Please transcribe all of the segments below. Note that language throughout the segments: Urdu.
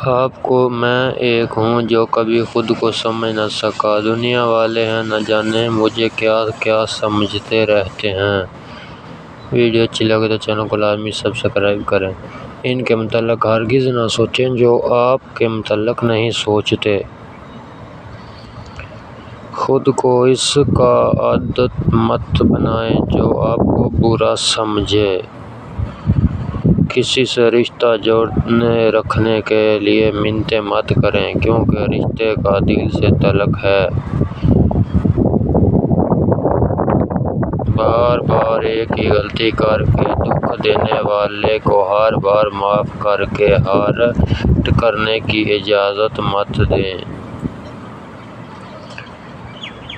آپ کو میں ایک ہوں جو کبھی خود کو سمجھ نہ سکا۔ دنیا والے ہیں نہ جانے مجھے کیا کیا سمجھتے رہتے ہیں۔ ویڈیو اچھی لگے تو چینل کو لازمی سبسکرائب کریں۔ ان کے متعلق ہرگز نہ سوچیں جو آپ کے متعلق نہیں سوچتے۔ خود کو اس کا عادت مت بنائیں جو آپ کو برا سمجھے۔ کسی سے رشتہ جوڑے رکھنے کے لیے منتیں مت کریں کیونکہ رشتے کا دل سے تعلق ہے۔ بار بار ایک ہی غلطی کر کے دکھ دینے والے کو ہر بار معاف کر کے ہرٹ کرنے کی اجازت مت دیں۔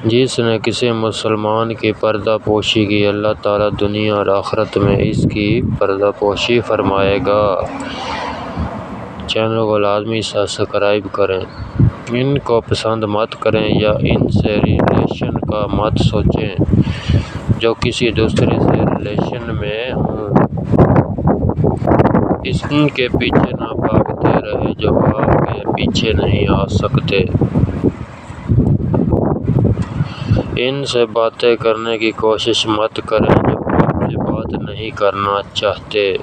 جس نے کسی مسلمان کی پردہ پوشی کی، اللہ تعالیٰ دنیا اور آخرت میں اس کی پردہ پوشی فرمائے گا۔ چینل کو لازمی سبسکرائب کریں۔ ان کو پسند مت کریں یا ان سے ریلیشن کا مت سوچیں۔ جو کسی دوسرے سے ریلیشن میں ہوں ان کے پیچھے نہ بھاگتے رہیں جو آپ کے پیچھے نہیں آ سکتے۔ ان سے باتیں کرنے کی کوشش مت کریں جو آپ سے بات نہیں کرنا چاہتے۔ اس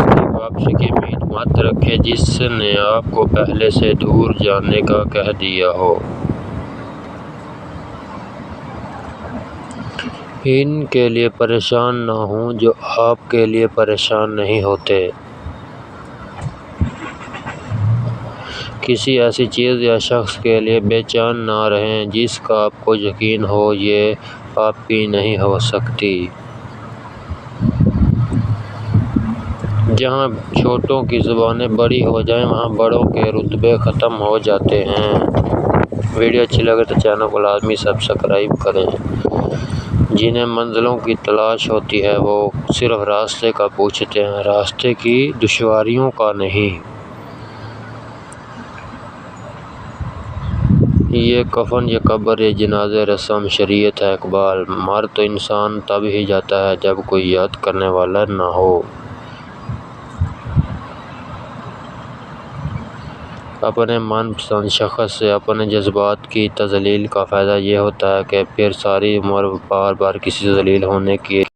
کی واپسی کی امید مت رکھیں جس نے آپ کو پہلے سے دور جانے کا کہہ دیا ہو۔ ان کے لیے پریشان نہ ہوں جو آپ کے لیے پریشان نہیں ہوتے۔ کسی ایسی چیز یا شخص کے لیے بے چین نہ رہیں جس کا آپ کو یقین ہو یہ آپ کی نہیں ہو سکتی۔ جہاں چھوٹوں کی زبانیں بڑی ہو جائیں وہاں بڑوں کے رتبے ختم ہو جاتے ہیں۔ ویڈیو اچھی لگے تو چینل کو لازمی سبسکرائب کریں۔ جنہیں منزلوں کی تلاش ہوتی ہے وہ صرف راستے کا پوچھتے ہیں، راستے کی دشواریوں کا نہیں۔ یہ کفن یہ قبر یہ جنازہ رسم شریعت ہے اقبال۔ مر تو انسان تب ہی جاتا ہے جب کوئی یاد کرنے والا نہ ہو۔ اپنے من پسند شخص سے اپنے جذبات کی تذلیل کا فائدہ یہ ہوتا ہے کہ پھر ساری عمر بار بار کسی سے ذلیل ہونے کی